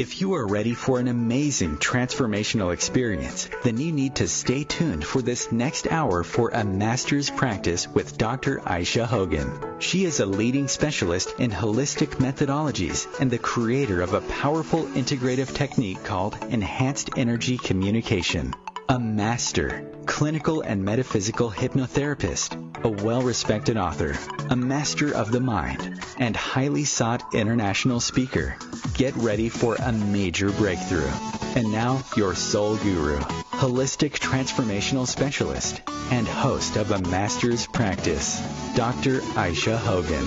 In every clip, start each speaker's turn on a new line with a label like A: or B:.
A: If you are ready for an amazing transformational experience, then you need to stay tuned for this next hour for a master's practice with Dr. Aisha Hogan. She is a leading specialist in holistic methodologies and the creator of a powerful integrative technique called enhanced energy communication. A master, clinical and metaphysical hypnotherapist, a well-respected author, a master of the mind, and highly sought international speaker. Get ready for a major breakthrough. And now, your soul guru, holistic transformational specialist, and host of a master's practice, Dr. Aisha Hogan.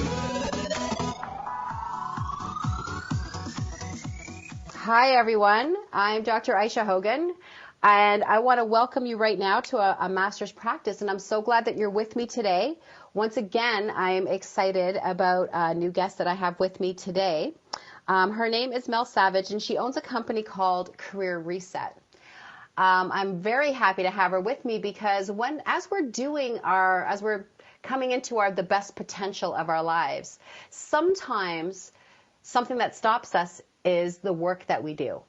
B: Hi, everyone. I'm Dr. Aisha Hogan. And I want to welcome you right now to a master's practice. And I'm so glad that you're with me today. Once again, I'm excited about a new guest that I have with me today. Her name is Mel Savage, and she owns a company called Career Reset. I'm very happy to have her with me because as we're coming into the best potential of our lives, sometimes something that stops us is the work that we do.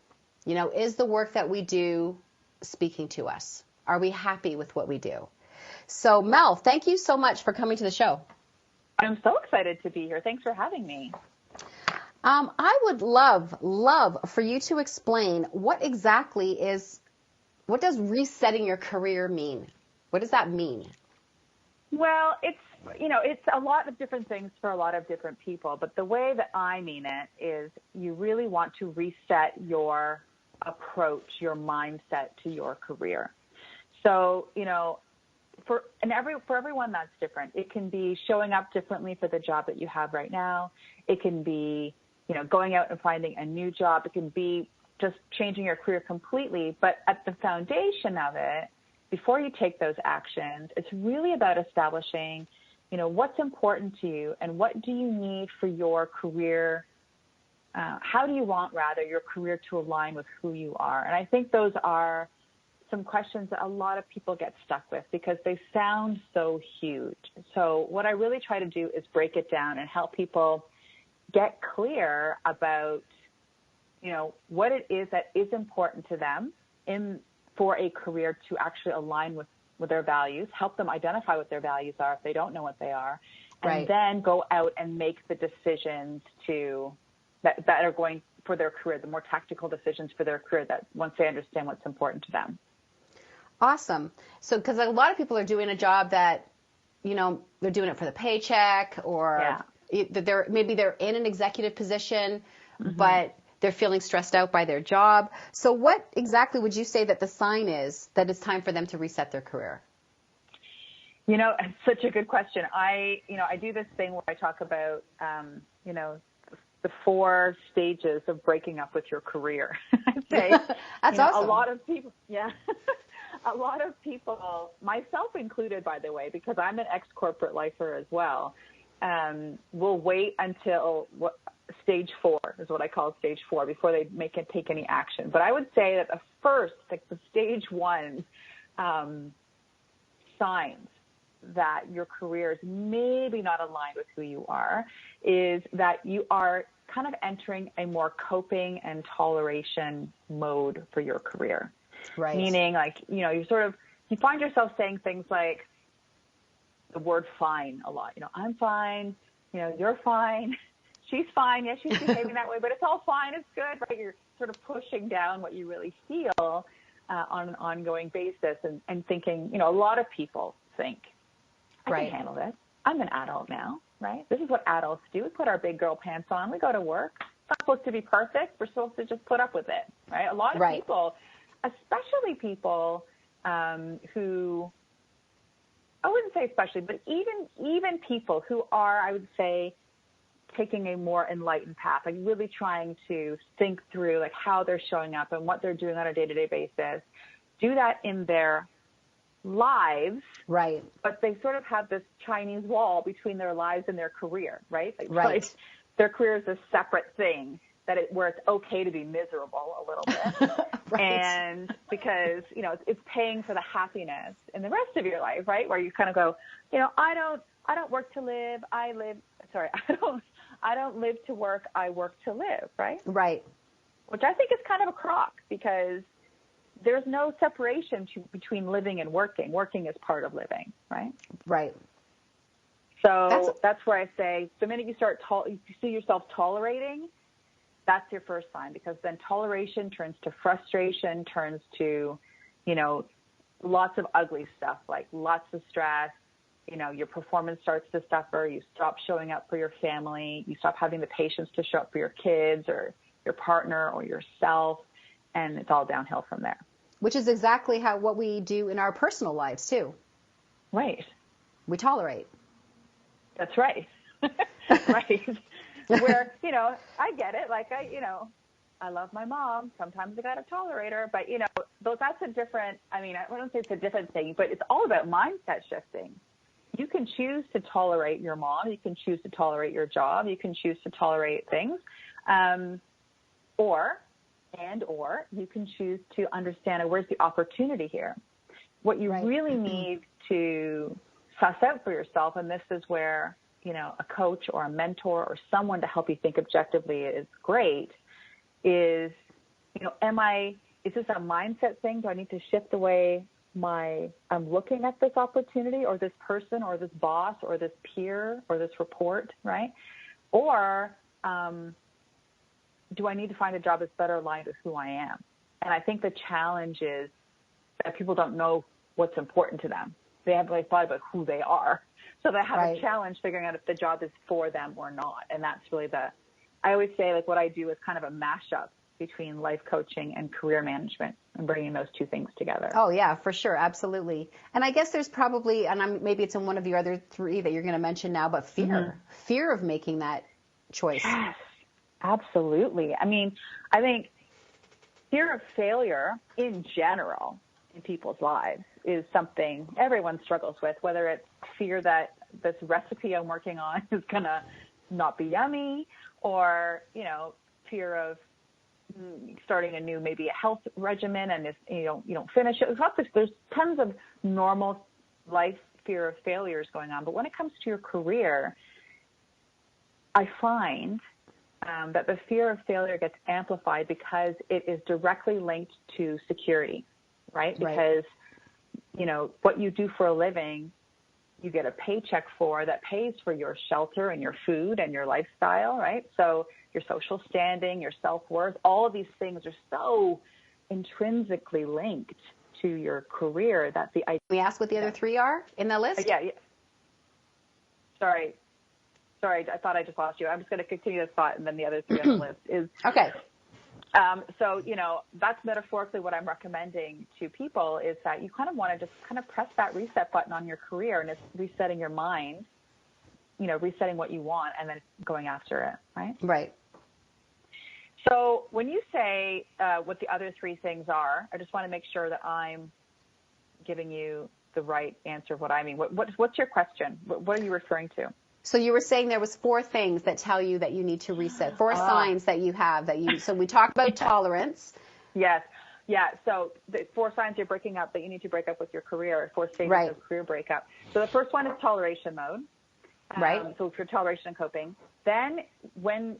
B: You know, is the work that we do speaking to us? Are we happy with what we do? So Mel, thank you so much for coming to the show.
C: I'm so excited to be here. Thanks for having me.
B: I would love for you to explain what does resetting your career mean? What does that mean?
C: Well, it's a lot of different things for a lot of different people, but the way that I mean it is you really want to reset your approach, your mindset to your career. So, for everyone that's different. It can be showing up differently for the job that you have right now. It can be, going out and finding a new job. It can be just changing your career completely. But at the foundation of it, before you take those actions, it's really about establishing, what's important to you and what do you need for your career. How do you want, your career to align with who you are? And I think those are some questions that a lot of people get stuck with because they sound so huge. So what I really try to do is break it down and help people get clear about, what it is that is important to them for a career to actually align with their values, help them identify what their values are if they don't know what they are, and then go out and make the decisions that are going for their career, the more tactical decisions for their career that once they understand what's important to them.
B: Awesome. So, because a lot of people are doing a job that, they're doing it for the paycheck or maybe they're in an executive position, but they're feeling stressed out by their job. So what exactly would you say that the sign is that it's time for them to reset their career?
C: It's such a good question. I do this thing where I talk about, the 4 stages of breaking up with your career. I'd say
B: that's awesome.
C: A lot of people, a lot of people, myself included, by the way, because I'm an ex-corporate lifer as well, will wait until stage 4 is what I call stage 4 before they take any action. But I would say that the stage 1 signs that your career is maybe not aligned with who you are is that you are kind of entering a more coping and toleration mode for your career.
B: Right.
C: Meaning you find yourself saying things like the word fine a lot. I'm fine, you're fine, she's fine, yes, she's behaving that way, but it's all fine, it's good, right? You're sort of pushing down what you really feel on an ongoing basis and thinking, a lot of people think, I can handle this. I'm an adult now, right? This is what adults do. We put our big girl pants on. We go to work. It's not supposed to be perfect. We're supposed to just put up with it, right? A lot of people, especially people who, I wouldn't say especially, but even people who are, I would say, taking a more enlightened path, like really trying to think through like how they're showing up and what they're doing on a day-to-day basis, do that in their lives,
B: right? But
C: they sort of have this Chinese wall between their lives and their career, right? Like their career is a separate thing where it's okay to be miserable a little bit, and because it's paying for the happiness in the rest of your life, right? Where you kind of go, I don't work to live, I don't live to work, I work to live, right?
B: Right.
C: which I think is kind of a crock because there's no separation between living and working. Working is part of living, right?
B: Right.
C: So that's where I say the minute you you see yourself tolerating, that's your first sign, because then toleration turns to frustration, turns to, lots of ugly stuff, like lots of stress. Your performance starts to suffer. You stop showing up for your family. You stop having the patience to show up for your kids or your partner or yourself, and it's all downhill from there.
B: Which is exactly what we do in our personal lives too.
C: Right.
B: We tolerate.
C: That's right. Right. Where, I get it. Like I love my mom. Sometimes I got to tolerate her, but that's a different, I wouldn't say it's a different thing, but it's all about mindset shifting. You can choose to tolerate your mom. You can choose to tolerate your job. You can choose to tolerate things. Or you can choose to understand where's the opportunity here. What you really need to suss out for yourself, and this is where, a coach or a mentor or someone to help you think objectively is great, is, is this a mindset thing? Do I need to shift the way I'm looking at this opportunity or this person or this boss or this peer or this report, right? Or do I need to find a job that's better aligned with who I am? And I think the challenge is that people don't know what's important to them. They haven't really thought about who they are. So they have a challenge figuring out if the job is for them or not. And that's really I always say, like, what I do is kind of a mashup between life coaching and career management and bringing those two things together.
B: Oh, yeah, for sure. Absolutely. And I guess there's probably, and maybe it's in one of the other three that you're going to mention now, but fear of making that choice.
C: Yes, absolutely. I think fear of failure in general in people's lives is something everyone struggles with, whether it's fear that this recipe I'm working on is going to not be yummy, or, fear of starting a new, maybe a health regimen, and if you don't finish it. There's tons of normal life fear of failures going on. But when it comes to your career, I find that the fear of failure gets amplified because it is directly linked to security, right? Because, what you do for a living, you get a paycheck for that pays for your shelter and your food and your lifestyle, right? So your social standing, your self-worth, all of these things are so intrinsically linked to your career that Can
B: we ask what the other three are in the list?
C: Yeah. Sorry, I thought I just lost you. I'm just going to continue this thought, and then the other three on the list is...
B: Okay.
C: So, that's metaphorically what I'm recommending to people, is that you kind of want to just kind of press that reset button on your career, and it's resetting your mind, resetting what you want and then going after it, right?
B: Right.
C: So when you say what the other three things are, I just want to make sure that I'm giving you the right answer of what I mean. What's your question? What are you referring to?
B: So you were saying there was 4 things that tell you that you need to reset, 4 signs that you have so we talked about tolerance.
C: Yes. Yeah. So the 4 signs you're breaking up, that you need to break up with your career, 4 stages of career breakup. So the first one is toleration mode.
B: Right.
C: So for toleration and coping. Then when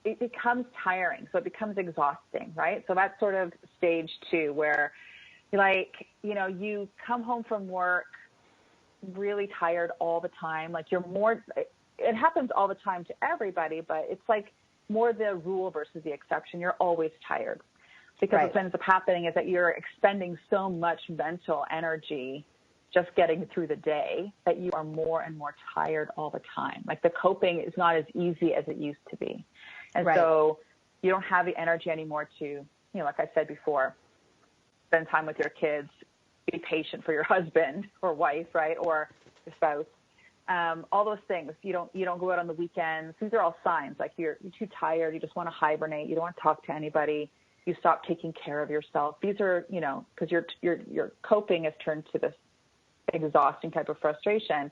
C: it becomes tiring, so it becomes exhausting, right? So that's sort of stage 2, where you come home from work really tired all the time. Like it happens all the time to everybody, but it's like more the rule versus the exception. You're always tired because what ends up happening is that you're expending so much mental energy just getting through the day that you are more and more tired all the time. Like the coping is not as easy as it used to be. And so you don't have the energy anymore to, like I said before, spend time with your kids, be patient for your husband or wife, right, or your spouse. All those things. You don't go out on the weekends. These are all signs. Like you're too tired. You just want to hibernate. You don't want to talk to anybody. You stop taking care of yourself. These are, because your coping has turned to this exhausting type of frustration.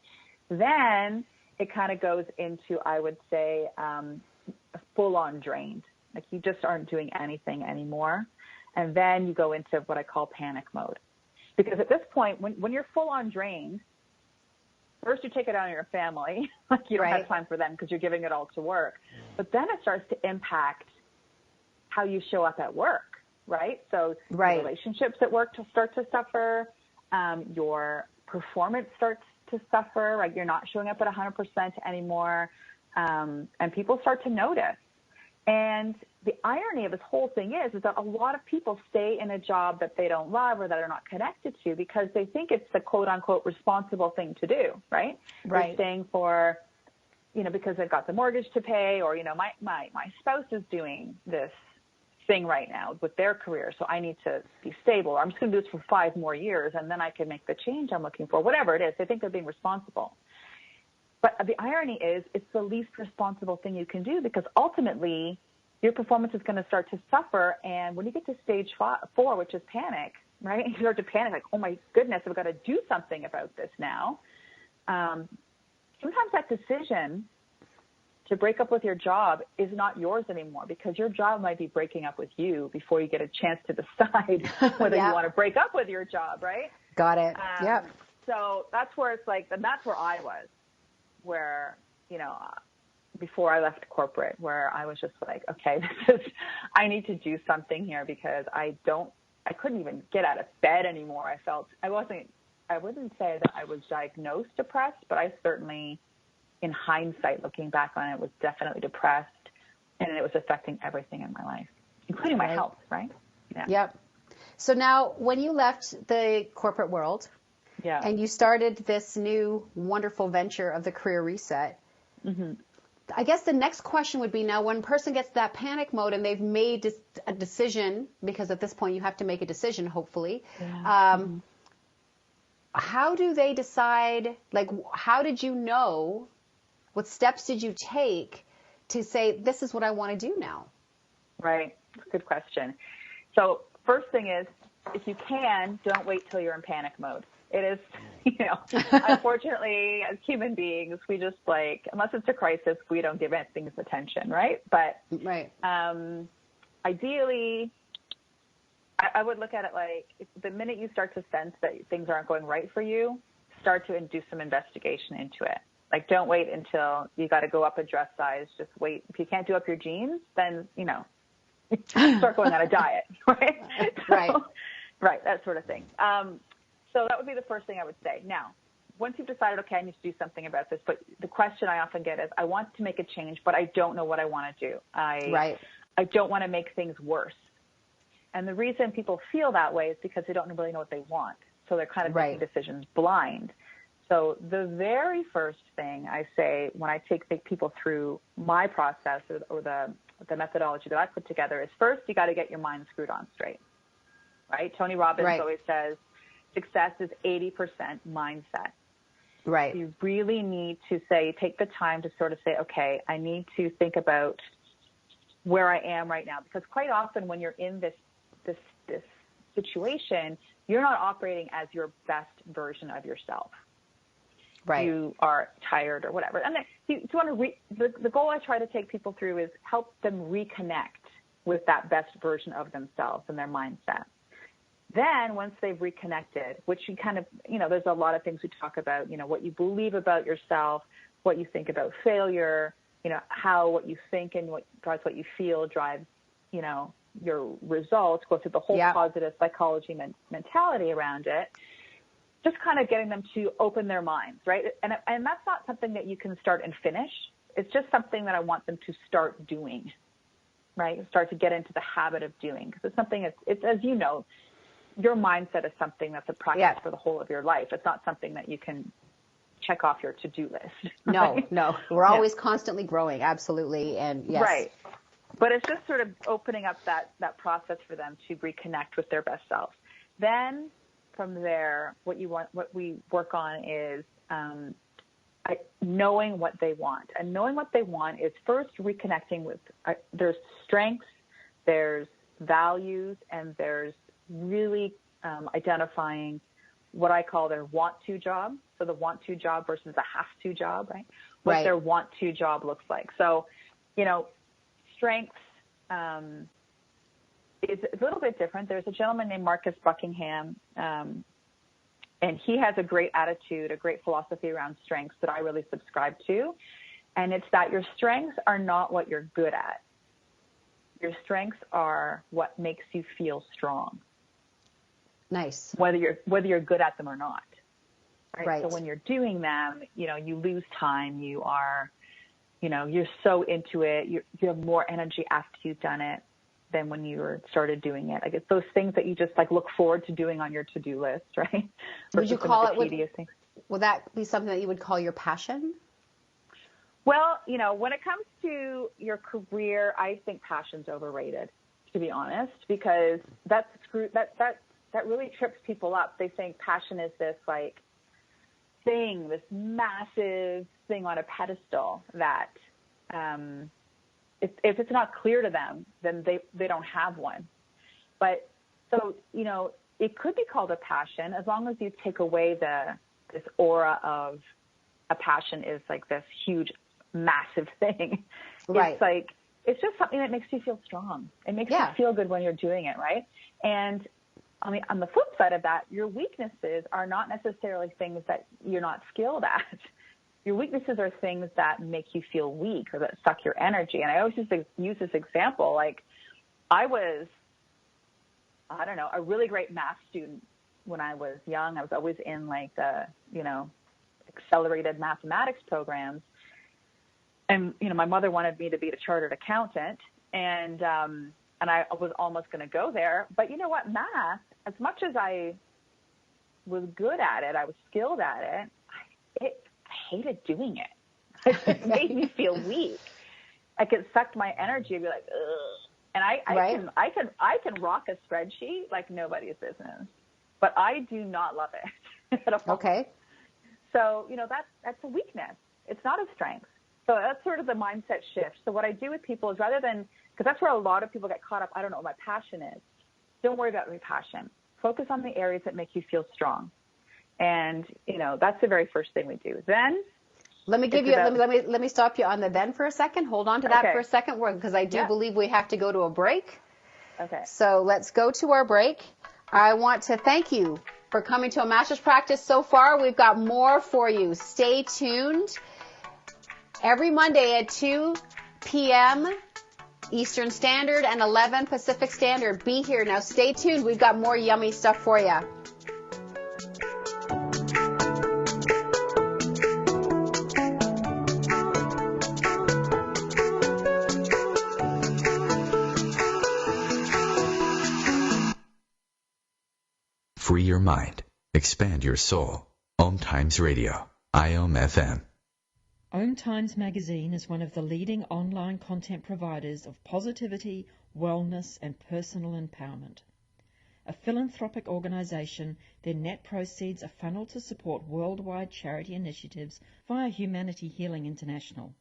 C: Then it kind of goes into, I would say, full-on drained. Like you just aren't doing anything anymore. And then you go into what I call panic mode. Because at this point, when you're full-on drained, first you take it out on your family. Like you don't have time for them because you're giving it all to work. But then it starts to impact how you show up at work, right? So
B: right.
C: your relationships at work start to suffer. Your performance starts to suffer, right? You're not showing up at 100% anymore. And people start to notice. And the irony of this whole thing is that a lot of people stay in a job that they don't love or that they're not connected to because they think it's the quote unquote responsible thing to do, right?
B: Right.
C: They're staying for, because they've got the mortgage to pay, or, my spouse is doing this thing right now with their career, so I need to be stable. Or I'm just going to do this for 5 more years, and then I can make the change I'm looking for. Whatever it is, they think they're being responsible. But the irony is it's the least responsible thing you can do, because ultimately your performance is going to start to suffer. And when you get to stage 4, which is panic, right? You start to panic like, oh my goodness, I've got to do something about this now. Sometimes that decision to break up with your job is not yours anymore, because your job might be breaking up with you before you get a chance to decide whether you want to break up with your job, right?
B: Got it.
C: So that's where it's like, and that's where I was, where, before I left corporate, where I was just like, okay, I need to do something here, because I couldn't even get out of bed anymore. I wouldn't say that I was diagnosed depressed, but I certainly, in hindsight, looking back on it, was definitely depressed, and it was affecting everything in my life, including my health, right? Yeah.
B: Yep. So now when you left the corporate world and you started this new wonderful venture of the career reset, I guess the next question would be, now when a person gets that panic mode and they've made a decision, because at this point you have to make a decision, hopefully, how do they decide, like, how did you know, what steps did you take to say, this is what I want to do now? Right.
C: Good question. So first thing is, if you can, don't wait till you're in panic mode. It is, unfortunately, as human beings, we just unless it's a crisis, we don't give things attention, right? But ideally, I would look at it like, the minute you start to sense that things aren't going right for you, start to do some investigation into it. Like, don't wait until you got to go up a dress size. Just wait. If you can't do up your jeans, then, start going on a diet, right? Right, that sort of thing. So that would be the first thing I would say. Now, once you've decided, okay, I need to do something about this, but the question I often get is, I want to make a change, but I don't know what I want to do. I don't want to make things worse. And the reason people feel that way is because they don't really know what they want. So they're kind of making decisions blind. So the very first thing I say when I take people through my process or the methodology that I put together is, first, you got to get your mind screwed on straight, right? Tony Robbins always says, success is 80% mindset. Right. You really need to take the time to sort of say, okay, I need to think about where I am right now. Because quite often when you're in this situation, you're not operating as your best version of yourself. Right. You are tired or whatever. And then you want to the goal I try to take people through is help them reconnect with that best version of themselves and their mindset. Then once they've reconnected, which you kind of, there's a lot of things we talk about, what you believe about yourself, what you think about failure, how what you think and what drives what you feel drives, your results, go through the whole positive psychology mentality around it. Just kind of getting them to open their minds, right? And that's not something that you can start and finish. It's just something that I want them to start doing, right? Start to get into the habit of doing, because it's something it's as you know, your mindset is something that's a practice for the whole of your life. It's not something that you can check off your to-do list. Right? No. We're always constantly growing. Absolutely. And yes. Right. But it's just sort of opening up that process for them to reconnect with their best self. Then from there, what we work on is knowing what they want. And knowing what they want is first reconnecting with there's strengths, there's values, and there's really identifying what I call their want-to job. So the want-to job versus the have-to job, right? What their want-to job looks like. So, strengths is a little bit different. There's a gentleman named Marcus Buckingham, and he has a great attitude, a great philosophy around strengths that I really subscribe to. And it's that your strengths are not what you're good at. Your strengths are what makes you feel strong.
B: Nice.
C: Whether you're good at them or not.
B: Right.
C: So when you're doing them, you lose time. You are, you're so into it. You have more energy after you've done it than when you started doing it. Like it's those things that you just like look forward to doing on your to-do list, right?
B: Would you call it?
C: Things.
B: Would that be something that you would call your passion?
C: Well, when it comes to your career, I think passion's overrated, to be honest, because that really trips people up. They think passion is this like thing, this massive thing on a pedestal that if it's not clear to them, then they don't have one. But so, it could be called a passion as long as you take away this aura of a passion is like this huge, massive thing.
B: Right.
C: It's like, it's just something that makes you feel strong. It makes you feel good when you're doing it, right? And on the flip side of that, your weaknesses are not necessarily things that you're not skilled at. Your weaknesses are things that make you feel weak or that suck your energy. And I always use this example. Like I was, a really great math student when I was young. I was always in like the, accelerated mathematics programs. And, my mother wanted me to be a chartered accountant. And I was almost going to go there. But you know what? Math, as much as I was good at it, I was skilled at it, I hated doing it. It made me feel weak. Like it sucked my energy. I'd be like, ugh. And I can rock a spreadsheet like nobody's business, but I do not love it at all.
B: Okay.
C: So, that's a weakness. It's not a strength. So that's sort of the mindset shift. So what I do with people is rather than, because that's where a lot of people get caught up, I don't know what my passion is. Don't worry about your passion. Focus on the areas that make you feel strong. And, that's the very first thing we do. Then
B: let me stop you on the then for a second. Hold on to that for a second, because I do believe we have to go to a break.
C: Okay.
B: So let's go to our break. I want to thank you for coming to a master's practice so far. We've got more for you. Stay tuned. Every Monday at 2 p.m. Eastern Standard and 11 Pacific Standard. Be here. Now stay tuned. We've got more yummy stuff for you.
A: Free your mind. Expand your soul. OMTimes Radio. IOM FM.
D: OMTimes magazine is one of the leading online content providers of positivity, wellness, and personal empowerment. A philanthropic organization, their net proceeds are funneled to support worldwide charity initiatives via Humanity Healing International.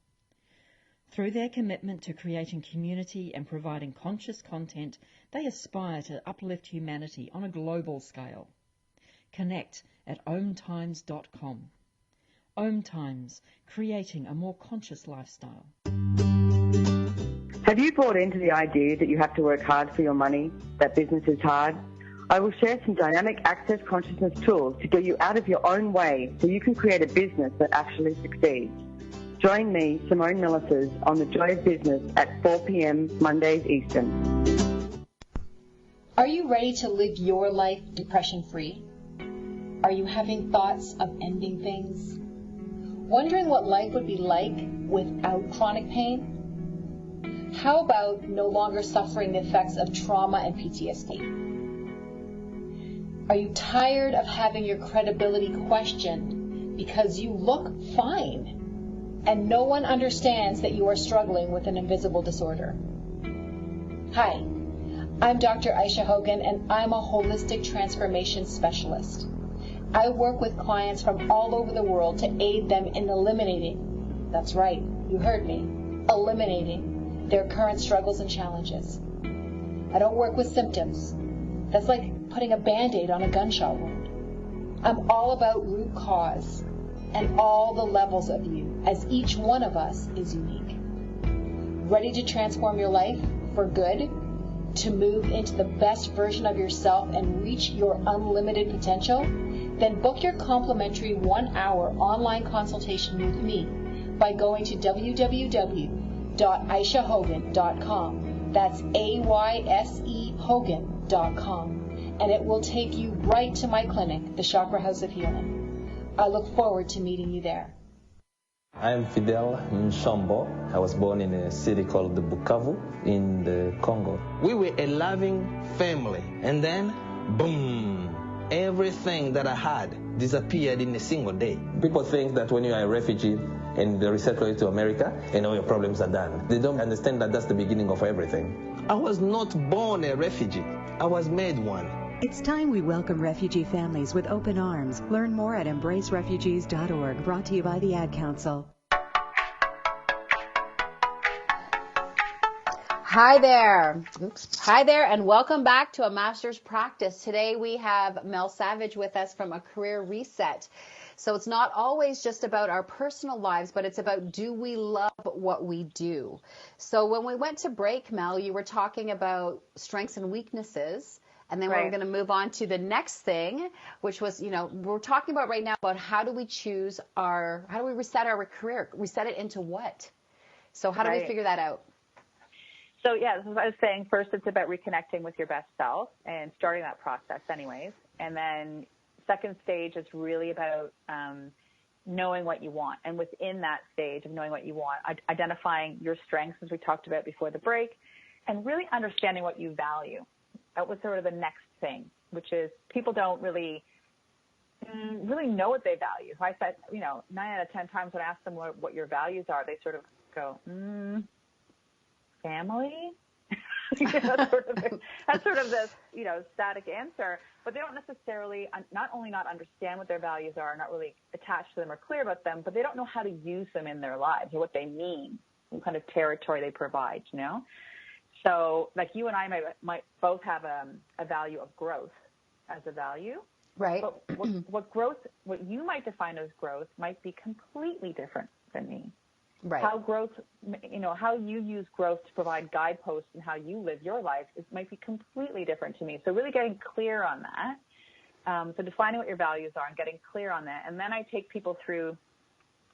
D: Through their commitment to creating community and providing conscious content, they aspire to uplift humanity on a global scale. Connect at omtimes.com. OMTimes, creating a more conscious lifestyle.
E: Have you bought into the idea that you have to work hard for your money, that business is hard? I will share some dynamic access consciousness tools to get you out of your own way so you can create a business that actually succeeds. Join me, Simone Millisers, on The Joy of Business at 4 p.m. Mondays Eastern.
F: Are you ready to live your life depression-free? Are you having thoughts of ending things? Wondering what life would be like without chronic pain? How about no longer suffering the effects of trauma and PTSD? Are you tired of having your credibility questioned because you look fine and no one understands that you are struggling with an invisible disorder? Hi, I'm Dr. Aisha Hogan, and I'm a holistic transformation specialist. I work with clients from all over the world to aid them in eliminating, that's right, you heard me, eliminating their current struggles and challenges. I don't work with symptoms. That's like putting a Band-Aid on a gunshot wound. I'm all about root cause and all the levels of you, as each one of us is unique. Ready to transform your life for good? To move into the best version of yourself and reach your unlimited potential? Then book your complimentary 1-hour online consultation with me by going to www.aishahogan.com That's AYSEHogan.com, and it will take you right to my clinic, the Chakra House of Healing. I look forward to meeting you there.
G: I am Fidel Mshombo. I was born in a city called Bukavu in the Congo. We were a loving family, and then, boom, everything that I had disappeared in a single day. People think that when you are a refugee and they resettle you to America and all your problems are done. They don't understand that that's the beginning of everything. I was not born a refugee. I was made one.
H: It's time we welcome refugee families with open arms. Learn more at embracerefugees.org, brought to you by the Ad Council.
B: Hi there. Hi there, and welcome back to A Master's Practice. Today we have Mel Savage with us from A Career Reset. So it's not always just about our personal lives, but it's about, do we love what we do? So when we went to break, Mel, you were talking about strengths and weaknesses. And then we're going to move on to the next thing, which was, we're talking about right now about how do we reset our career, reset it into what? So how do we figure that out?
C: So, as I was saying, first it's about reconnecting with your best self and starting that process anyways. And then second stage is really about knowing what you want. And within that stage of knowing what you want, identifying your strengths, as we talked about before the break, and really understanding what you value. That was sort of the next thing, which is people don't really know what they value. If I said, 9 out of 10 times when I ask them what your values are, they sort of go, family? That's sort of this, static answer. But they don't necessarily, not only not understand what their values are, not really attached to them or clear about them, but they don't know how to use them in their lives or what they mean, what kind of territory they provide, So, like you and I might both have a value of growth as a value.
B: Right.
C: But what you might define as growth might be completely different than me.
B: Right.
C: How how you use growth to provide guideposts in how you live your life might be completely different to me. So really getting clear on that. So defining what your values are and getting clear on that. And then I take people through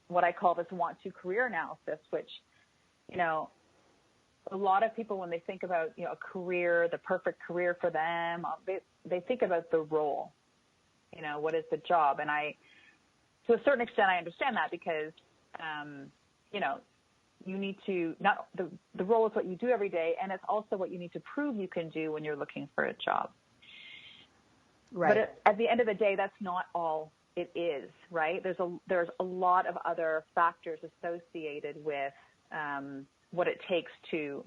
C: what I call this want to career analysis, which, a lot of people, when they think about, a career, the perfect career for them, they think about the role, what is the job? And to a certain extent, I understand that because, you need to, not the role is what you do every day, and it's also what you need to prove you can do when you're looking for a job.
B: Right.
C: But at the end of the day, that's not all it is, right? There's a lot of other factors associated with, what it takes to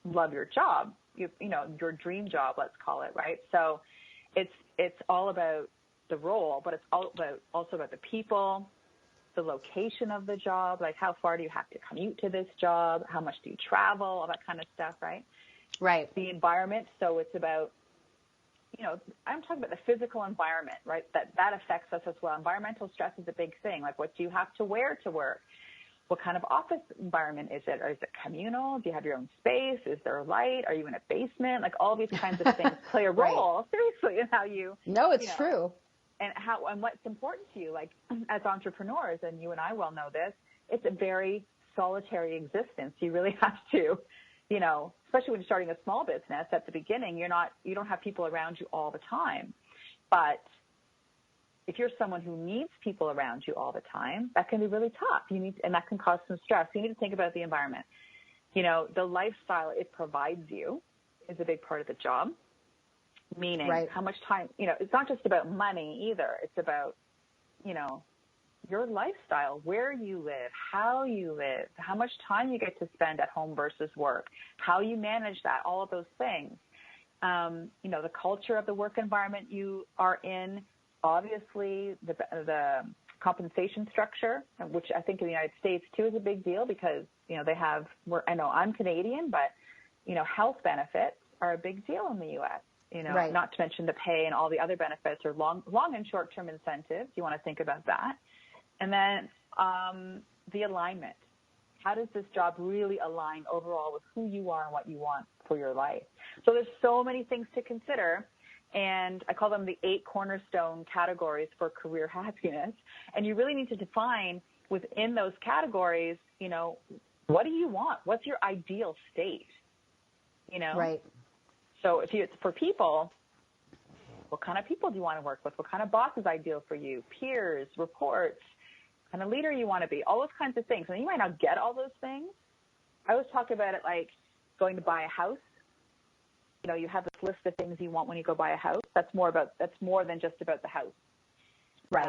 C: love your job, your dream job, let's call it, right? So it's all about the role, but it's also about the people, the location of the job, like how far do you have to commute to this job, how much do you travel, all that kind of stuff, right?
B: Right.
C: The environment, so it's about, I'm talking about the physical environment, right? That affects us as well. Environmental stress is a big thing. Like, what do you have to wear to work? What kind of office environment is it? Or is it communal? Do you have your own space? Is there light? Are you in a basement? Like, all these kinds of things play a role, seriously, in how you.
B: No, it's true.
C: And what's important to you. Like, as entrepreneurs, and you and I well know this, it's a very solitary existence. You really have to, especially when you're starting a small business at the beginning, you don't have people around you all the time. But if you're someone who needs people around you all the time, that can be really tough. And that can cause some stress. You need to think about the environment. The lifestyle it provides you is a big part of the job. Meaning, how much time, it's not just about money either. It's about, your lifestyle, where you live, how you live, how much time you get to spend at home versus work, how you manage that, all of those things. The culture of the work environment you are in, obviously the compensation structure, which I think in the United States too is a big deal because, I know I'm Canadian, but, health benefits are a big deal in the U.S., not to mention the pay and all the other benefits or long and short-term incentives. You want to think about that. And then the alignment. How does this job really align overall with who you are and what you want for your life? So there's so many things to consider. And I call them the 8 cornerstone categories for career happiness. And you really need to define within those categories, what do you want? What's your ideal state? you know?
B: Right.
C: So if it's for people, what kind of people do you want to work with? What kind of boss is ideal for you? Peers, reports, kind of leader you want to be, all those kinds of things. And you might not get all those things. I always talk about it like going to buy a house. You know, you have this list of things you want when you go buy a house. That's more than just about the house.
B: Right.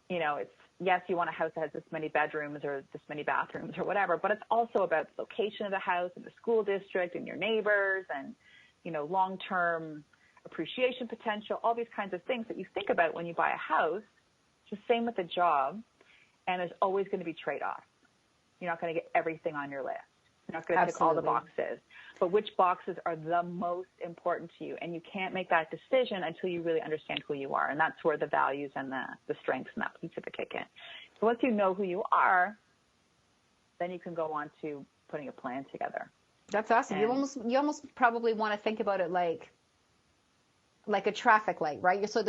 C: You know, it's, yes, you want a house that has this many bedrooms or this many bathrooms or whatever, but it's also about the location of the house and the school district and your neighbors and, you know, long-term appreciation potential, all these kinds of things that you think about when you buy a house. It's the same with a job, and there's always going to be trade-offs. You're not going to get everything on your list. You're not going to tick all the boxes. But which boxes are the most important to you? And you can't make that decision until you really understand who you are. And that's where the values and the strengths and that piece of it kick in. So once you know who you are, then you can go on to putting a plan together.
B: That's awesome. You almost probably want to think about it like a traffic light, right? So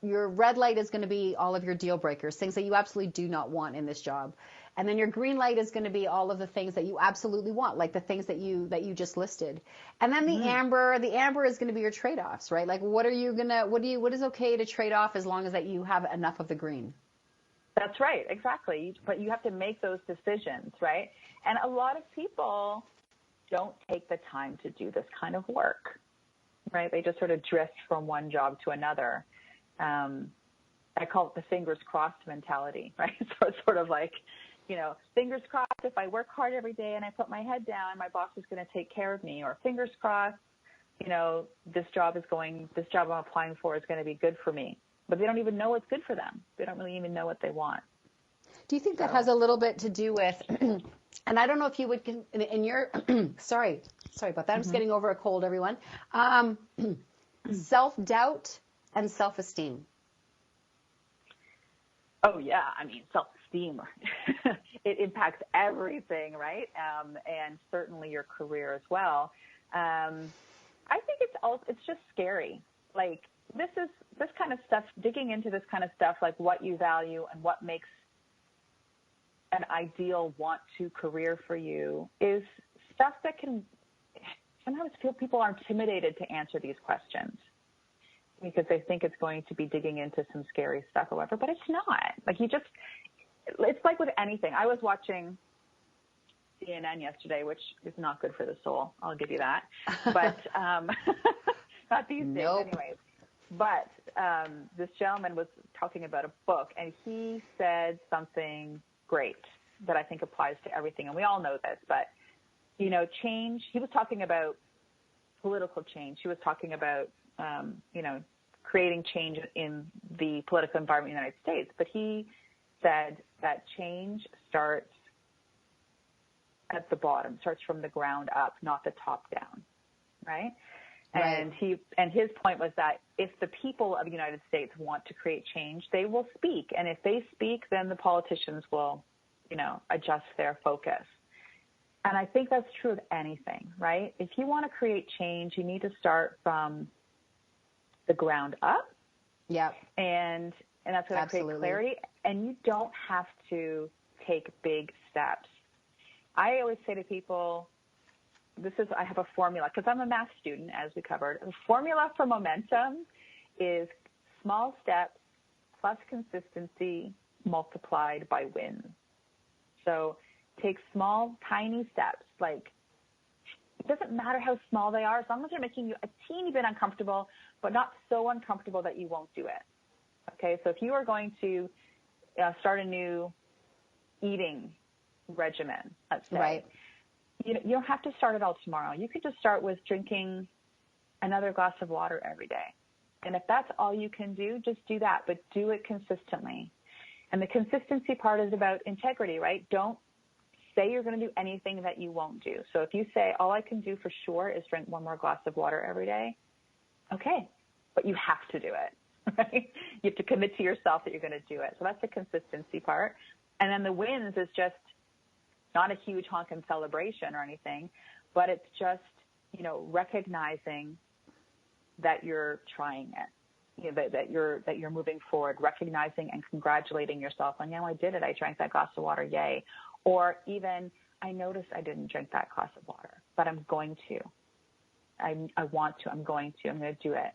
B: your red light is going to be all of your deal breakers, things that you absolutely do not want in this job. And then your green light is going to be all of the things that you absolutely want, like the things that you just listed. And then the amber is going to be your trade-offs, right? Like what is okay to trade off as long as that you have enough of the green?
C: That's right, exactly. But you have to make those decisions, right? And a lot of people don't take the time to do this kind of work, right? They just sort of drift from one job to another. I call it the fingers crossed mentality, right? So it's sort of like, you know, fingers crossed, if I work hard every day and I put my head down, my boss is going to take care of me. Or fingers crossed, you know, this job I'm applying for is going to be good for me. But they don't even know what's good for them. They don't really even know what they want.
B: Do you think that has a little bit to do with, and I don't know if you would, in your, sorry about that. I'm just getting over a cold, everyone. Self-doubt and self-esteem.
C: Oh, yeah. I mean, self-esteem, it impacts everything, right? And certainly your career as well. I think it's just scary. Like this kind of stuff, digging into this kind of stuff, like what you value and what makes an ideal want-to career for you is stuff that can sometimes feel people are intimidated to answer these questions because they think it's going to be digging into some scary stuff or whatever, but it's not. Like it's like with anything. I was watching CNN yesterday, which is not good for the soul. I'll give you that. But not these days anyways. But this gentleman was talking about a book, and he said something great that I think applies to everything. And we all know this, but, you know, change, he was talking about political change. He was talking about, you know, creating change in the political environment in the United States. But he said that change starts at the bottom, starts from the ground up, not the top down, right? And his point was that if the people of the United States want to create change, they will speak. And if they speak, then the politicians will, you know, adjust their focus. And I think that's true of anything, right? If you want to create change, you need to start from the ground up.
B: Yeah.
C: And that's going to create clarity. And you don't have to take big steps. I always say to people, I have a formula, because I'm a math student, as we covered. The formula for momentum is small steps plus consistency multiplied by wins. So take small, tiny steps. Like, it doesn't matter how small they are, as long as they're making you a teeny bit uncomfortable, but not so uncomfortable that you won't do it. Okay, so if you are going to start a new eating regimen, let's say,
B: right.
C: You don't have to start it all tomorrow. You could just start with drinking another glass of water every day. And if that's all you can do, just do that, but do it consistently. And the consistency part is about integrity, right? Don't say you're going to do anything that you won't do. So if you say, all I can do for sure is drink one more glass of water every day, okay, but you have to do it, right? You have to commit to yourself that you're going to do it. So that's the consistency part. And then the wins is just not a huge honking celebration or anything, but it's just, you know, recognizing that you're trying it, you know, that you're moving forward, recognizing and congratulating yourself on, I did it. I drank that glass of water. Yay. Or even I noticed I didn't drink that glass of water, but I'm going to. I want to, I'm going to do it.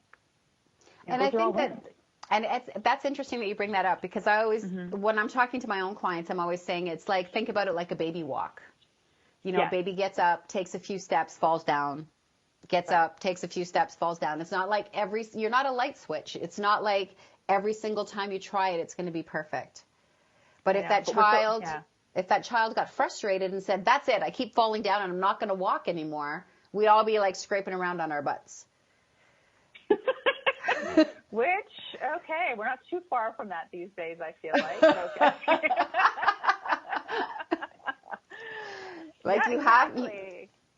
B: And I think that's interesting that you bring that up, because I always, when I'm talking to my own clients, I'm always saying it's like, think about it like a baby walk. You know, a baby gets up, takes a few steps, falls down, gets up, takes a few steps, falls down. It's not like you're not a light switch. It's not like every single time you try it, it's going to be perfect. But if that child got frustrated and said, that's it, I keep falling down and I'm not going to walk anymore, we'd all be like scraping around on our butts.
C: Which, okay, we're not too far from that these days, I feel like. Okay.
B: Like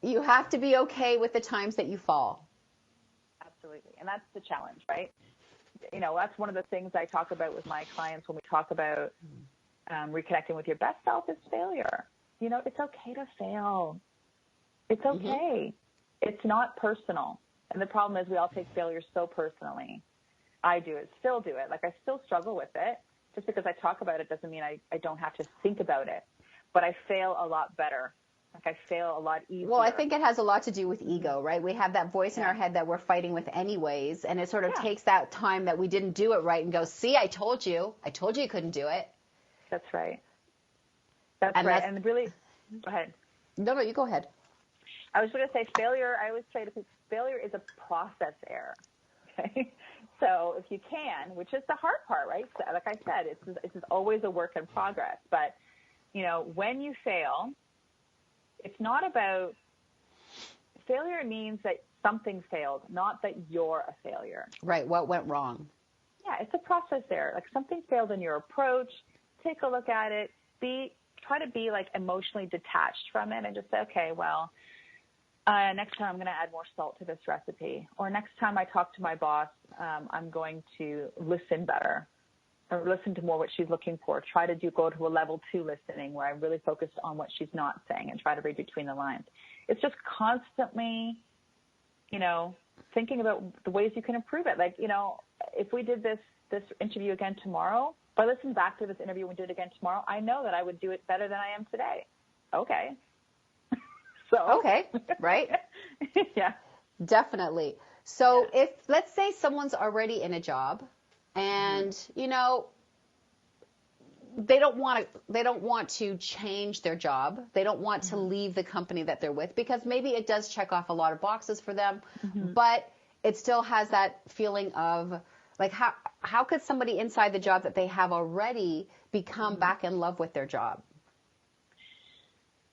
B: you have to be okay with the times that you fall.
C: Absolutely. And that's the challenge, right? You know, that's one of the things I talk about with my clients when we talk about reconnecting with your best self is failure. You know, it's okay to fail. It's okay. It's not personal. And the problem is we all take failure so personally. I do it, still do it. Like, I still struggle with it. Just because I talk about it doesn't mean I don't have to think about it. But I fail a lot better. Like, I fail a lot easier.
B: Well, I think it has a lot to do with ego, right? We have that voice in our head that we're fighting with anyways, and it sort of takes that time that we didn't do it right and goes, see, I told you you couldn't do it.
C: That's right. That's right. And really, go ahead.
B: No, you go ahead.
C: I was going to say failure, I always say to people, failure is a process error. Okay? So if you can, which is the hard part, right? So, like I said, it's always a work in progress. But, you know, when you fail, it's not about failure means that something failed, not that you're a failure.
B: Right. What went wrong?
C: Yeah, it's a process there. Like, something failed in your approach. Take a look at it. Try to be like emotionally detached from it and just say, okay, well, next time I'm going to add more salt to this recipe. Or next time I talk to my boss, I'm going to listen better or listen to more what she's looking for. Try to go to a level 2 listening where I'm really focused on what she's not saying and try to read between the lines. It's just constantly, you know, thinking about the ways you can improve it. Like, you know, if we did this interview again tomorrow, if I listened back to this interview and did it again tomorrow, I know that I would do it better than I am today. Okay.
B: Okay, right?
C: Yeah.
B: Definitely. So if, let's say someone's already in a job and, you know, they don't want to change their job. They don't want to leave the company that they're with because maybe it does check off a lot of boxes for them, but it still has that feeling of like, how could somebody inside the job that they have already become back in love with their job?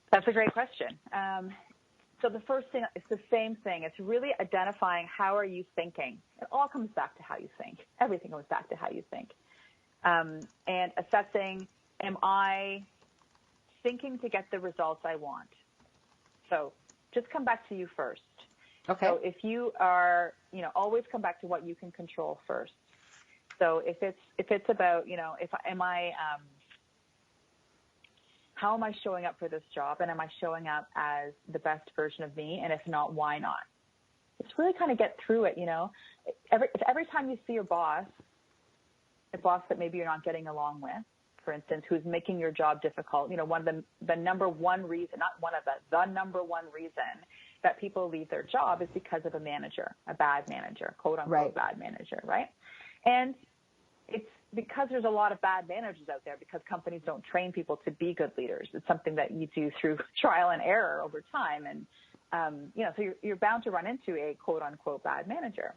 C: That's a great question. So the first thing, it's the same thing. It's really identifying how are you thinking. It all comes back to how you think. Everything comes back to how you think. And assessing, am I thinking to get the results I want? So just come back to you first.
B: Okay.
C: So if you are, you know, always come back to what you can control first. So if it's about, you know, how am I showing up for this job, and am I showing up as the best version of me? And if not, why not? It's really kind of get through it, you know. Every time you see your boss, a boss that maybe you're not getting along with, for instance, who's making your job difficult, you know, one of the number one reason, not one of the number one reason that people leave their job is because of a manager, a bad manager, quote unquote bad manager, right? And it's because there's a lot of bad managers out there because companies don't train people to be good leaders. It's something that you do through trial and error over time. And, you know, so you're bound to run into a quote unquote bad manager.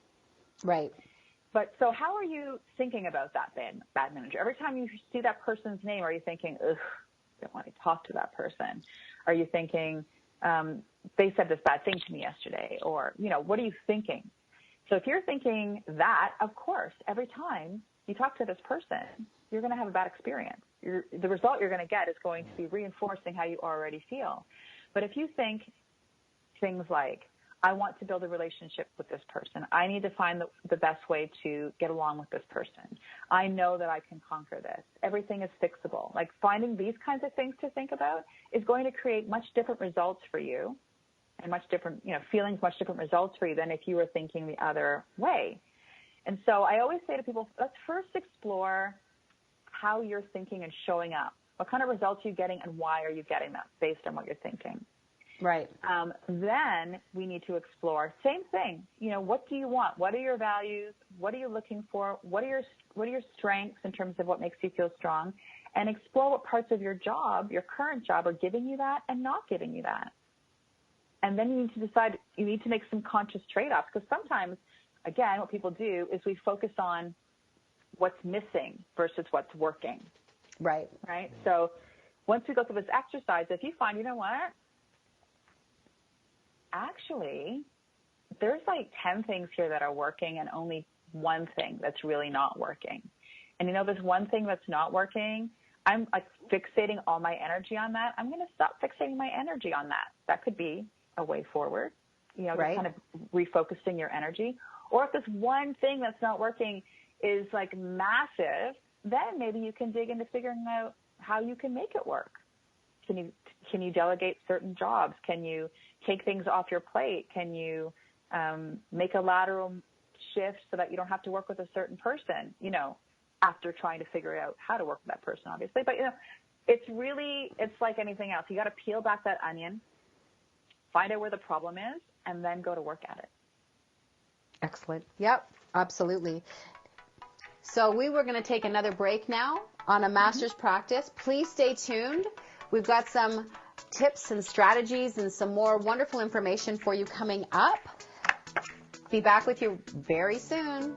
B: Right.
C: But so how are you thinking about that bad manager? Every time you see that person's name, are you thinking, ugh, I don't want to talk to that person? Are you thinking, they said this bad thing to me yesterday? Or, you know, what are you thinking? So if you're thinking that, of course, every time you talk to this person, you're going to have a bad experience. The result you're going to get is going to be reinforcing how you already feel. But if you think things like, I want to build a relationship with this person. I need to find the best way to get along with this person. I know that I can conquer this. Everything is fixable. Like, finding these kinds of things to think about is going to create much different results for you and much different, you know, feelings, much different results for you than if you were thinking the other way. And so I always say to people, let's first explore how you're thinking and showing up. What kind of results are you getting and why are you getting them based on what you're thinking?
B: Right.
C: Then we need to explore, same thing, what do you want? What are your values? What are you looking for? What are your strengths in terms of what makes you feel strong? And explore what parts of your job, your current job, are giving you that and not giving you that. And then you need to decide, you need to make some conscious trade-offs, because sometimes, again, what people do is we focus on what's missing versus what's working.
B: Right.
C: Right? So once we go through this exercise, if you find, actually, there's like 10 things here that are working and only one thing that's really not working. And this one thing that's not working, I'm like fixating all my energy on that. I'm going to stop fixating my energy on that. That could be a way forward,
B: right.
C: Just kind of refocusing your energy. Or if this one thing that's not working is like massive, then maybe you can dig into figuring out how you can make it work. Can you delegate certain jobs? Can you take things off your plate? Can you make a lateral shift so that you don't have to work with a certain person, after trying to figure out how to work with that person, obviously. But, it's like anything else. You got to peel back that onion, find out where the problem is, and then go to work at it.
B: Excellent. Yep, absolutely. So we were going to take another break now on a master's practice. Please stay tuned. We've got some tips and strategies and some more wonderful information for you coming up. Be back with you very soon.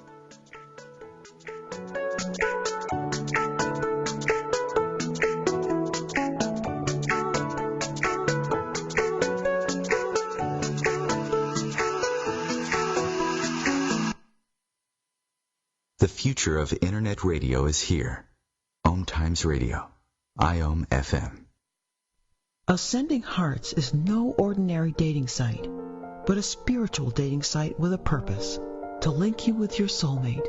A: The future of Internet radio is here. OMTimes Radio, IOM FM.
I: Ascending Hearts is no ordinary dating site, but a spiritual dating site with a purpose, to link you with your soulmate.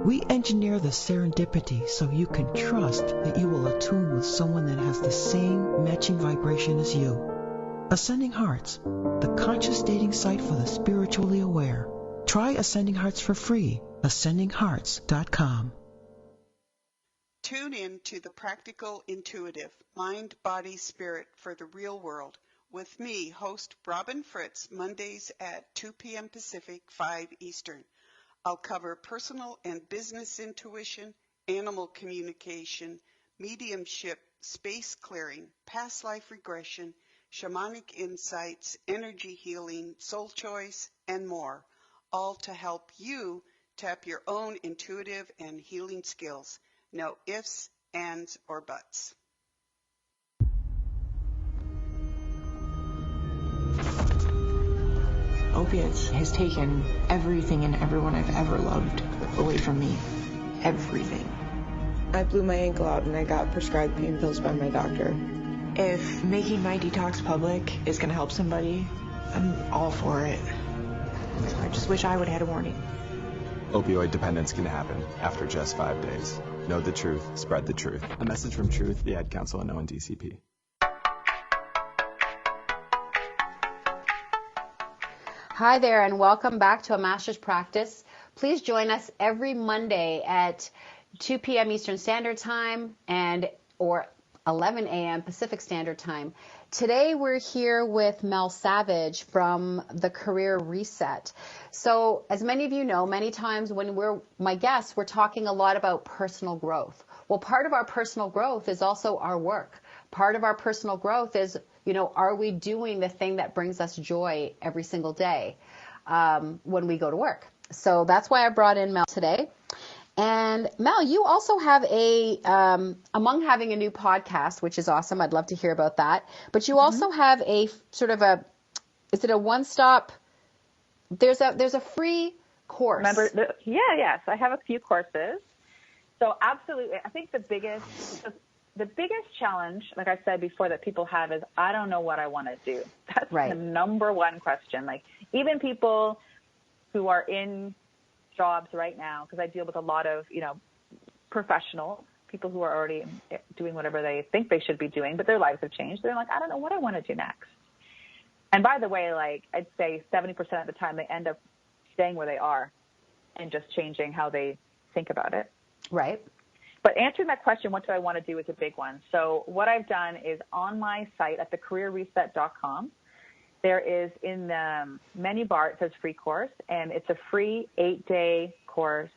I: We engineer the serendipity so you can trust that you will attune with someone that has the same matching vibration as you. Ascending Hearts, the conscious dating site for the spiritually aware. Try Ascending Hearts for free. AscendingHearts.com.
J: Tune in to The Practical Intuitive, Mind, Body, Spirit for the Real World with me, host Robin Fritz, Mondays at 2 p.m. Pacific, 5 Eastern. I'll cover personal and business intuition, animal communication, mediumship, space clearing, past life regression, shamanic insights, energy healing, soul choice, and more, all to help you tap your own intuitive and healing skills. No ifs, ands, or buts.
K: Opiates has taken everything and everyone I've ever loved away from me. Everything.
L: I blew my ankle out and I got prescribed pain pills by my doctor.
K: If making my detox public is going to help somebody, I'm all for it. I just wish I would have had a warning.
M: Opioid dependence can happen after just 5 days. Know the truth, spread the truth. A message from Truth, the Ad Council, and ONDCP.
B: Hi there, and welcome back to a master's practice. Please join us every Monday at 2 p.m. Eastern Standard Time or 11 a.m. Pacific Standard Time. Today we're here with Mel Savage from the Career Reset. So as many of you know, many times when we're my guests, we're talking a lot about personal growth. Well, part of our personal growth is also our work. Part of our personal growth is, are we doing the thing that brings us joy every single day when we go to work? So that's why I brought in Mel today. And Mel, you also have among having a new podcast, which is awesome. I'd love to hear about that. But you also have a sort of is it a one-stop? There's a free course.
C: Yes, I have a few courses. So absolutely, I think the biggest challenge, like I said before, that people have is, I don't know what I want to do. That's right. The number one question. Like even people who are in jobs right now, because I deal with a lot of, professionals, people who are already doing whatever they think they should be doing, but their lives have changed. They're like, I don't know what I want to do next. And by the way, like I'd say 70% of the time they end up staying where they are and just changing how they think about it.
B: Right.
C: But answering that question, what do I want to do, is a big one. So what I've done is on my site at thecareerreset.com, there is in the menu bar, it says free course, and it's a free 8-day course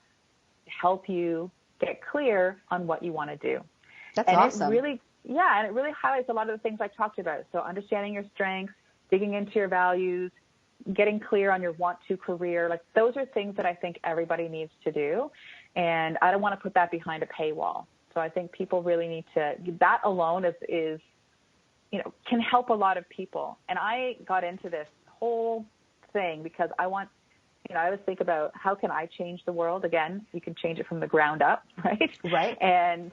C: to help you get clear on what you want to do.
B: That's awesome.
C: And it really highlights a lot of the things I talked about. So understanding your strengths, digging into your values, getting clear on your want-to career. Like, those are things that I think everybody needs to do. And I don't want to put that behind a paywall. So I think people really need to, that alone is can help a lot of people. And I got into this whole thing because I want, I always think about how can I change the world? Again, you can change it from the ground up, right?
B: Right.
C: And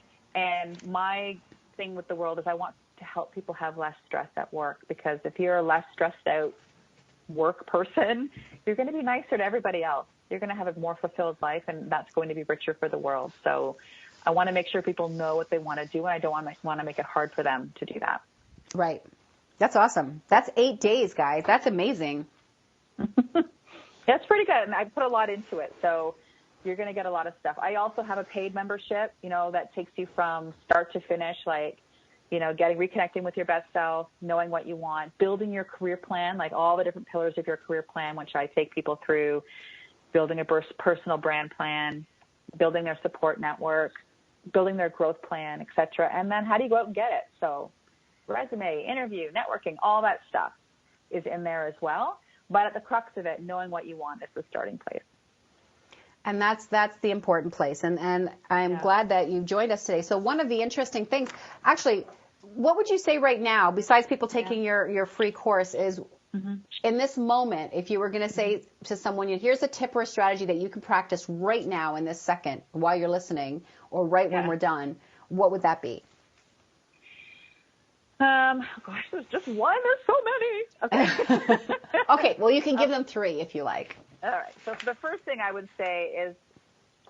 C: my thing with the world is I want to help people have less stress at work, because if you're a less stressed out work person, you're going to be nicer to everybody else. You're going to have a more fulfilled life, and that's going to be richer for the world. So I want to make sure people know what they want to do, and I don't want to make it hard for them to do that.
B: Right. That's awesome. That's 8 days, guys. That's amazing.
C: That's pretty good. And I put a lot into it. So you're going to get a lot of stuff. I also have a paid membership, that takes you from start to finish, like, reconnecting with your best self, knowing what you want, building your career plan, like all the different pillars of your career plan, which I take people through, building a personal brand plan, building their support network, building their growth plan, et cetera. And then how do you go out and get it? So resume, interview, networking, all that stuff is in there as well. But at the crux of it, knowing what you want is the starting place.
B: And that's the important place. And I'm glad that you joined us today. So one of the interesting things, actually, what would you say right now, besides people taking your free course, is in this moment, if you were going to say to someone, here's a tip or a strategy that you can practice right now in this second while you're listening, or right when we're done, what would that be?
C: Gosh, there's just one. There's so many. Okay.
B: Okay, well, you can give them 3 if you like.
C: All right. So the first thing I would say is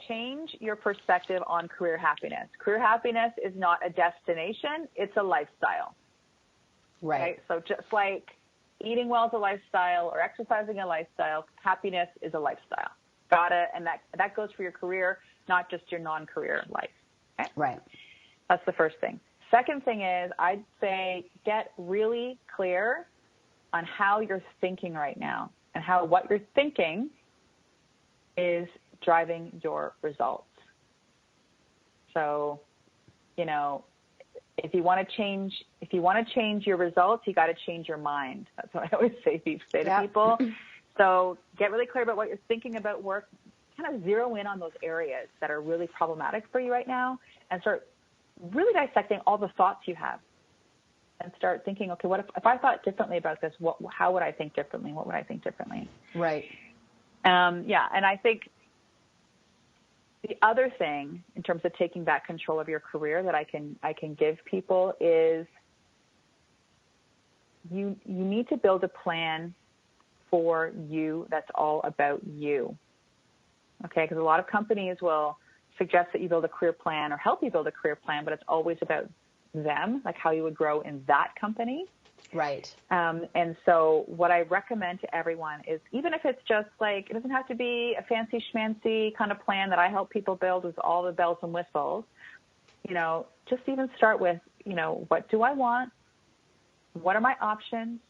C: change your perspective on career happiness. Career happiness is not a destination. It's a lifestyle.
B: Right.
C: So just like eating well is a lifestyle or exercising a lifestyle, happiness is a lifestyle. Got it? And that goes for your career, not just your non-career life. Okay?
B: Right.
C: That's the first thing. Second thing is I'd say get really clear on how you're thinking right now and how what you're thinking is driving your results. So, if you want to change your results, you got to change your mind. That's what I always say to people. So get really clear about what you're thinking about work. Kind of zero in on those areas that are really problematic for you right now, and start really dissecting all the thoughts you have, and start thinking, okay, what if I thought differently about this? How would I think differently? What would I think differently?
B: Right.
C: And I think the other thing in terms of taking back control of your career that I can give people is you need to build a plan for you that's all about you. Okay, because a lot of companies will suggest that you build a career plan or help you build a career plan, but it's always about them, like how you would grow in that company.
B: Right.
C: And so what I recommend to everyone is, even if it's just like, it doesn't have to be a fancy schmancy kind of plan that I help people build with all the bells and whistles, just even start with, what do I want? What are my options?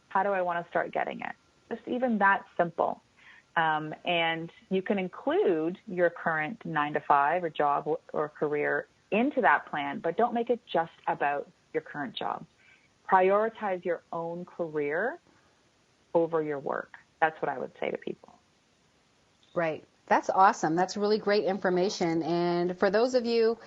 C: How do I want to start getting it? Just even that simple. And you can include your current 9-to-5 or job or career into that plan, but don't make it just about your current job. Prioritize your own career over your work. That's what I would say to people.
B: Right. That's awesome. That's really great information. And for those of you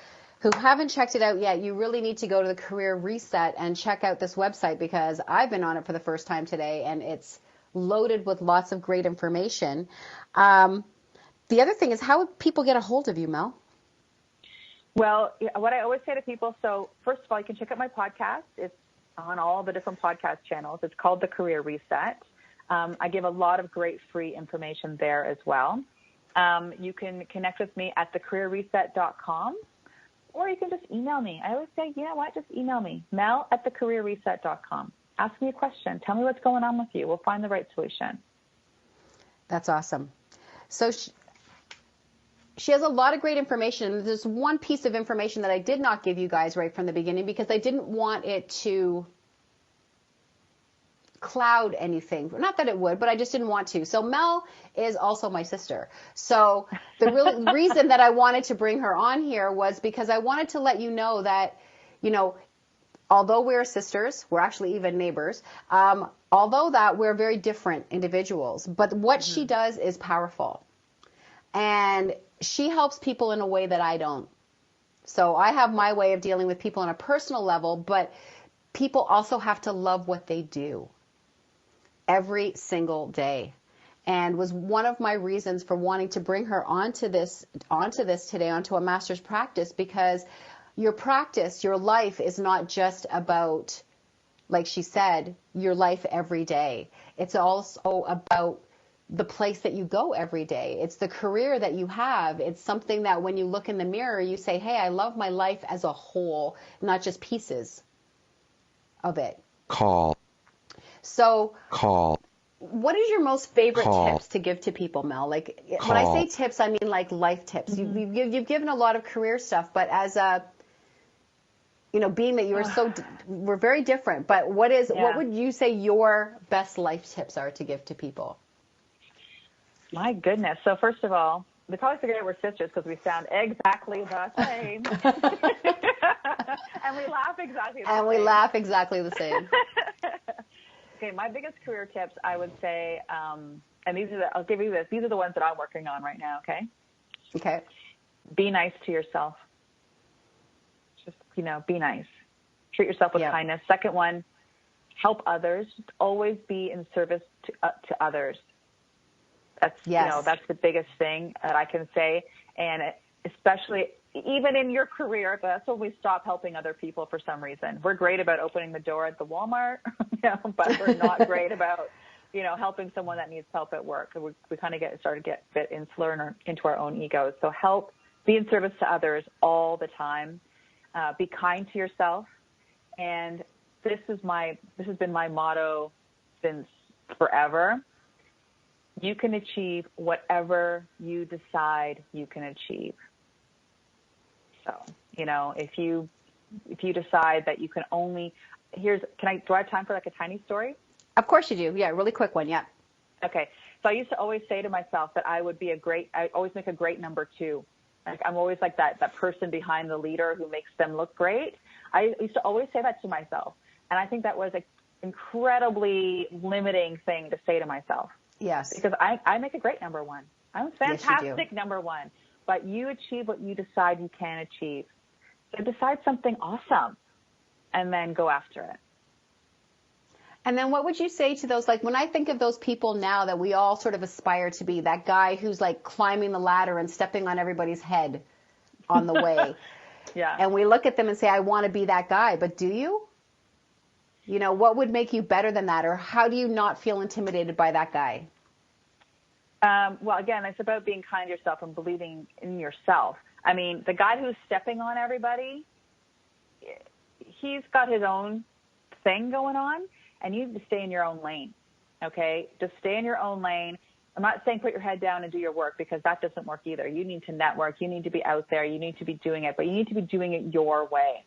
B: who haven't checked it out yet, you really need to go to the Career Reset and check out this website, because I've been on it for the first time today, and it's loaded with lots of great information. The other thing is, how would people get a hold of you, Mel?
C: Well, what I always say to people, so first of all, you can check out my podcast. It's on all the different podcast channels. It's called The Career Reset. I give a lot of great free information there as well. You can connect with me at thecareerreset.com, or you can just email me. I always say, just email me, mel@thecareerreset.com. Ask me a question. Tell me what's going on with you. We'll find the right solution.
B: That's awesome. So she has a lot of great information. There's one piece of information that I did not give you guys right from the beginning, because I didn't want it to cloud anything. Not that it would, but I just didn't want to. So Mel is also my sister. So the reason that I wanted to bring her on here was because I wanted to let you know that, you know, although we're sisters, we're actually even neighbors, although that we're very different individuals, but what she does is powerful. And she helps people in a way that I don't. So I have my way of dealing with people on a personal level, but people also have to love what they do every single day. And was one of my reasons for wanting to bring her onto this today, onto a master's practice, because your practice, your life is not just about, like she said, your life every day. It's also about the place that you go every day. It's the career that you have. It's something that when you look in the mirror, you say, hey, I love my life as a whole, not just pieces of it. So what is your most favorite tips to give to people, Mel? Like when I say tips, I mean like life tips. You've given a lot of career stuff, but as a, you know, being that you are we're very different, but what would you say your best life tips are to give to people?
C: My goodness. So first of all, they probably figured out we're sisters because we sound exactly the same. And we laugh exactly the same. Okay, my biggest career tips, I would say, and I'll give you this. These are the ones that I'm working on right now, okay?
B: Okay.
C: Be nice to yourself. Just, be nice. Treat yourself with kindness. Second one, help others. Just always be in service to others. That's, that's the biggest thing that I can say. And especially even in your career, that's when we stop helping other people for some reason. We're great about opening the door at the Walmart, but we're not great about, helping someone that needs help at work. We kind of start to get a bit insular into our own egos. So be in service to others all the time. Be kind to yourself. And this has been my motto since forever. You can achieve whatever you decide you can achieve. So, if you decide that you can only, do I have time for like a tiny story?
B: Of course you do. Yeah, really quick one. Yeah.
C: Okay. So I used to always say to myself that I always make a great number two. Like I'm always like that person behind the leader who makes them look great. I used to always say that to myself. And I think that was an incredibly limiting thing to say to myself.
B: Yes.
C: Because I make a great number one. I'm a fantastic number one. But you achieve what you decide you can achieve. So decide something awesome and then go after it.
B: And then what would you say to those, like when I think of those people now that we all sort of aspire to be, that guy who's like climbing the ladder and stepping on everybody's head on the way.
C: Yeah.
B: And we look at them and say, I want to be that guy. But do you? What would make you better than that? Or how do you not feel intimidated by that guy?
C: Well, again, it's about being kind to yourself and believing in yourself. I mean, the guy who's stepping on everybody, he's got his own thing going on, and you need to stay in your own lane, okay? Just stay in your own lane. I'm not saying put your head down and do your work because that doesn't work either. You need to network. You need to be out there. You need to be doing it, but you need to be doing it your way.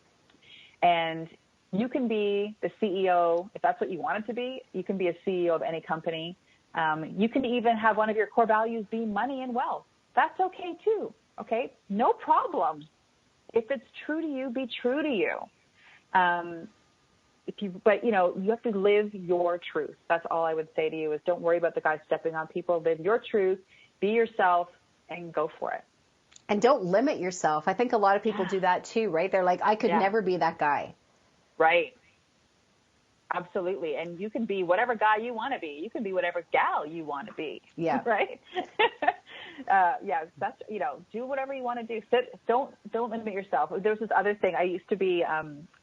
C: And you can be the CEO, if that's what you want it to be. You can be a CEO of any company. You can even have one of your core values be money and wealth. That's okay too. Okay. No problem. If it's true to you, be true to you. But you have to live your truth. That's all I would say to you is don't worry about the guy stepping on people. Live your truth, be yourself, and go for it.
B: And don't limit yourself. I think a lot of people do that too, right? They're like, I could never be that guy.
C: Right. Absolutely. And you can be whatever guy you want to be. You can be whatever gal you want to be.
B: Yeah.
C: Right. That's, do whatever you want to do. Don't limit yourself. There's this other thing. I used to be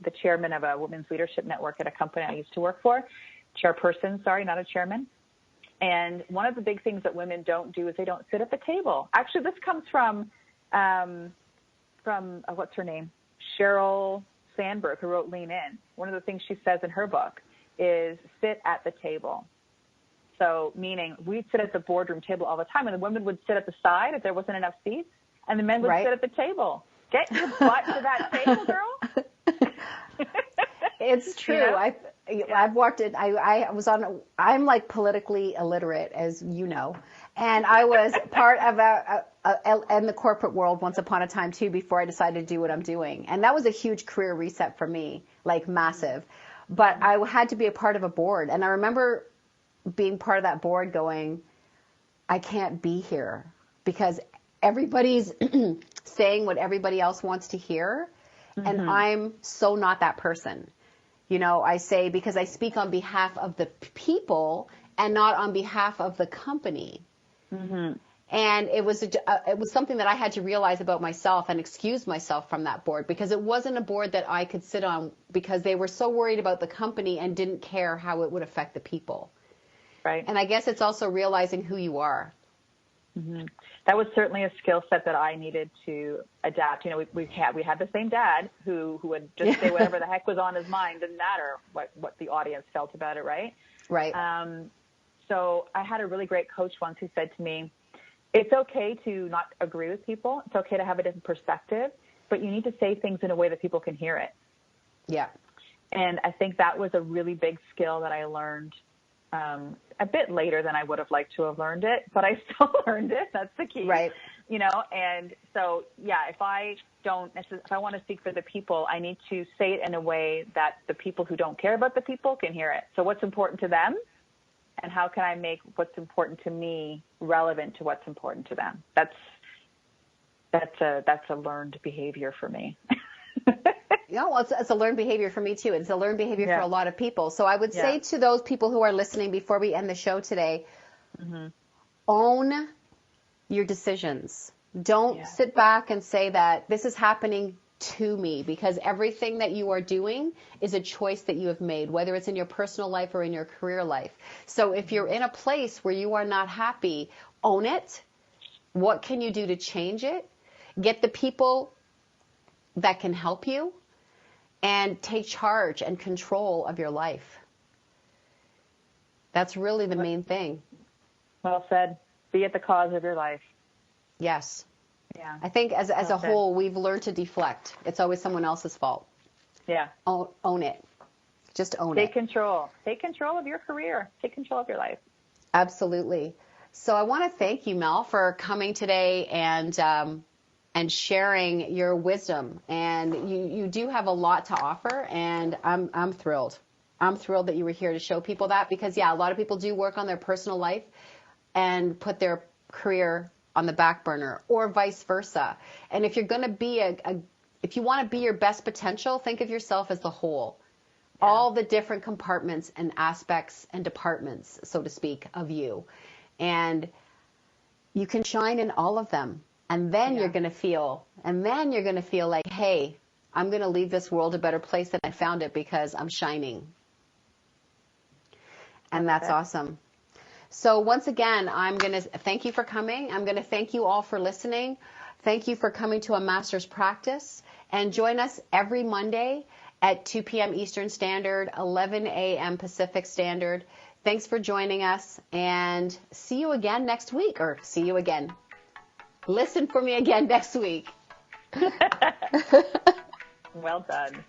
C: the chairman of a women's leadership network at a company I used to work for. Chairperson, sorry, not a chairman. And one of the big things that women don't do is they don't sit at the table. Actually, this comes from what's her name? Sheryl Sandberg, who wrote Lean In. One of the things she says in her book is sit at the table. So meaning we'd sit at the boardroom table all the time, and the women would sit at the side if there wasn't enough seats, and the men would sit at the table. Get your butt to that table, girl.
B: It's true. I've walked it. I was on. I'm like politically illiterate, as you know, and I was part of in the corporate world once upon a time too. Before I decided to do what I'm doing, and that was a huge career reset for me, like massive. But I had to be a part of a board, and I remember being part of that board, going, I can't be here because everybody's saying what everybody else wants to hear, and I'm so not that person. You know, I say, because I speak on behalf of the people and not on behalf of the company. And it was something that I had to realize about myself and excuse myself from that board, because it wasn't a board that I could sit on, because they were so worried about the company and didn't care how it would affect the people.
C: Right.
B: And I guess it's also realizing who you are.
C: That was certainly a skill set that I needed to adapt. You know, we had the same dad who would just say whatever the heck was on his mind, didn't matter what the audience felt about it, right?
B: Right.
C: So I had a really great coach once who said to me, it's okay to not agree with people. It's okay to have a different perspective, but you need to say things in a way that people can hear it.
B: Yeah.
C: And I think that was a really big skill that I learned a bit later than I would have liked to have learned it, but I still learned it. That's the key.
B: Right.
C: You know, and so, yeah, if I want to speak for the people, I need to say it in a way that the people who don't care about the people can hear it. So what's important to them, and how can I make what's important to me relevant to what's important to them? That's a learned behavior for me.
B: Yeah, well, it's a learned behavior for me too. It's a learned behavior for a lot of people. So I would say to those people who are listening before we end the show today, own your decisions. Don't sit back and say that this is happening to me, because everything that you are doing is a choice that you have made, whether it's in your personal life or in your career life. So if you're in a place where you are not happy, own it. What can you do to change it? Get the people that can help you, and take charge and control of your life. That's really the main thing.
C: Well said. Be at the cause of your life.
B: Yes.
C: Yeah.
B: I think as a whole, we've learned to deflect. It's always someone else's fault.
C: Yeah.
B: Own it. Just own it.
C: Take control. Take control of your career. Take control of your life.
B: Absolutely. So I want to thank you, Mel, for coming today and sharing your wisdom. And you do have a lot to offer, and I'm thrilled. I'm thrilled that you were here to show people that, because a lot of people do work on their personal life and put their career on the back burner, or vice versa. And if you're going to be if you want to be your best potential, think of yourself as the whole. All the different compartments and aspects and departments, so to speak, of you. And you can shine in all of them. And then you're going to feel like, hey, I'm going to leave this world a better place than I found it, because I'm shining. And that's awesome. So once again, I'm going to thank you for coming. I'm going to thank you all for listening. Thank you for coming to a master's practice. And join us every Monday at 2 p.m. Eastern Standard, 11 a.m. Pacific Standard. Thanks for joining us, and see you again next week, or see you again. Listen for me again next week.
C: Well done.